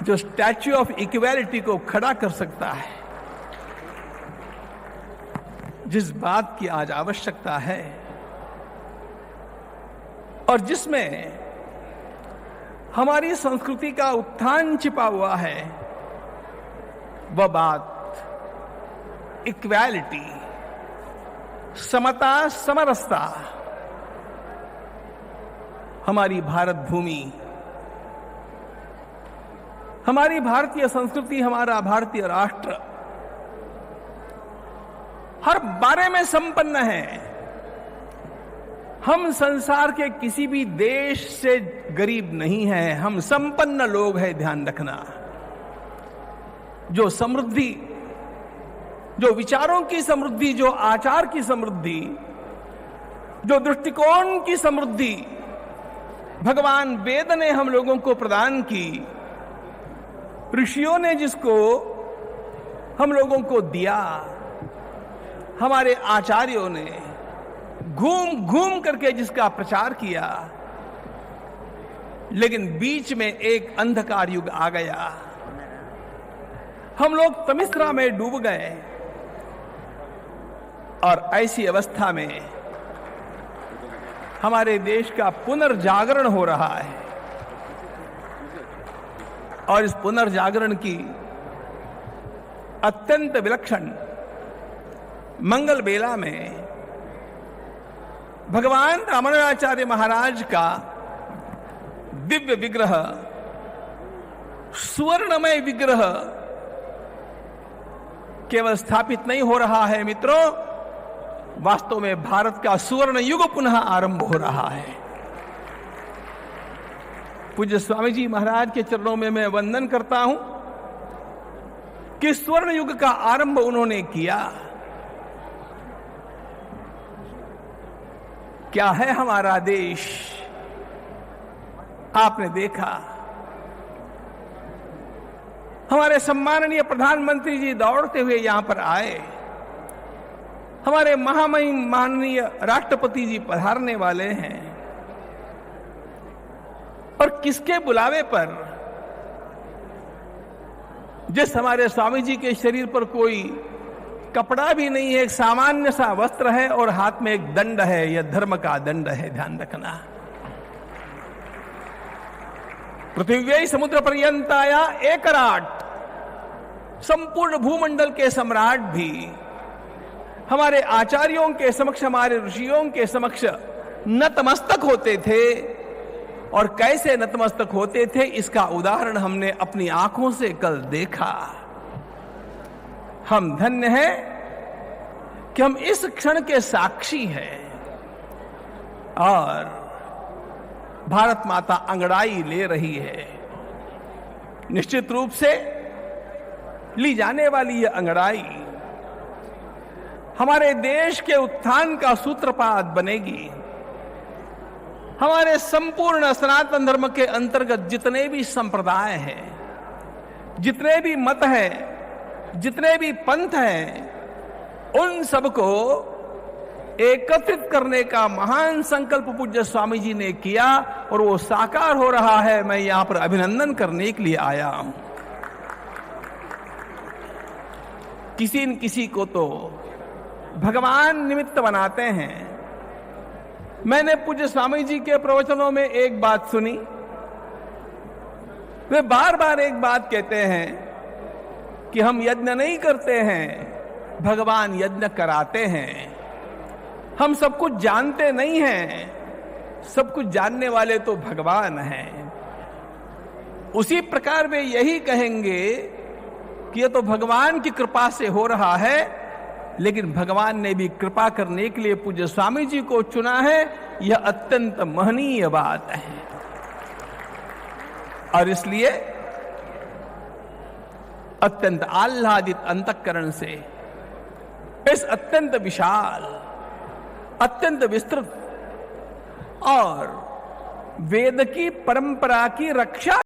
जो statue of equality को खड़ा कर सकता है, जिस बात की आज आवश्यकता है और जिसमें हमारी संस्कृति का उत्थान छिपा हुआ है, वह बात इक्वालिटी, समता, समरसता। हमारी भारत भूमि, हमारी भारतीय संस्कृति, हमारा भारतीय राष्ट्र हर बारे में संपन्न है। हम संसार के किसी भी देश से गरीब नहीं हैं, हम संपन्न लोग हैं। ध्यान रखना, जो समृद्धि, जो विचारों की समृद्धि, जो आचार की समृद्धि, जो दृष्टिकोण की समृद्धि भगवान वेद ने हम लोगों को प्रदान की, ऋषियों ने जिसको हम लोगों को दिया, हमारे आचार्यों ने घूम घूम करके जिसका प्रचार किया, लेकिन बीच में एक अंधकार युग आ गया। हम लोग तमिश्रा में डूब गए और ऐसी अवस्था में हमारे देश का पुनर्जागरण हो रहा है। और इस पुनर्जागरण की अत्यंत विलक्षण मंगल बेला में भगवान रामानुजाचार्य महाराज का दिव्य विग्रह, सुवर्णमय विग्रह केवल स्थापित नहीं हो रहा है मित्रों, वास्तव में भारत का सुवर्ण युग पुनः आरंभ हो रहा है। पूज्य स्वामी जी महाराज के चरणों में मैं वंदन करता हूं कि स्वर्ण युग का आरंभ उन्होंने किया। क्या है हमारा देश? आपने देखा, हमारे सम्माननीय प्रधानमंत्री जी दौड़ते हुए यहां पर आए, हमारे महामहिम माननीय राष्ट्रपति जी पधारने वाले हैं, और किसके बुलावे पर? जिस हमारे स्वामी जी के शरीर पर कोई कपड़ा भी नहीं है, एक सामान्य सा वस्त्र है और हाथ में एक दंड है, यह धर्म का दंड है। ध्यान रखना, पृथ्वी समुद्र पर्यंताया एकराट, संपूर्ण भूमंडल के सम्राट भी हमारे आचार्यों के समक्ष, हमारे ऋषियों के समक्ष नतमस्तक होते थे। और कैसे नतमस्तक होते थे, इसका उदाहरण हमने अपनी आंखों से कल देखा। हम धन्य हैं कि हम इस क्षण के साक्षी हैं। और भारत माता अंगड़ाई ले रही है। निश्चित रूप से ली जाने वाली यह अंगड़ाई हमारे देश के उत्थान का सूत्रपात बनेगी। हमारे संपूर्ण सनातन धर्म के अंतर्गत जितने भी संप्रदाय हैं, जितने भी मत हैं, जितने भी पंथ हैं, उन सबको एकत्रित करने का महान संकल्प पूज्य स्वामी जी ने किया और वो साकार हो रहा है। मैं यहां पर अभिनंदन करने के लिए आया हूं। किसी न किसी को तो भगवान निमित्त बनाते हैं। मैंने पूज्य स्वामी जी के प्रवचनों में एक बात सुनी, वे बार बार एक बात कहते हैं कि हम यज्ञ नहीं करते हैं, भगवान यज्ञ कराते हैं। हम सब कुछ जानते नहीं हैं, सब कुछ जानने वाले तो भगवान हैं। उसी प्रकार वे यही कहेंगे कि यह तो भगवान की कृपा से हो रहा है, लेकिन भगवान ने भी कृपा करने के लिए पूज्य स्वामी जी को चुना है। यह अत्यंत महनीय बात है। और इसलिए अत्यंत आह्लादित अंतःकरण से इस अत्यंत विशाल, अत्यंत विस्तृत और वेद की परंपरा की रक्षा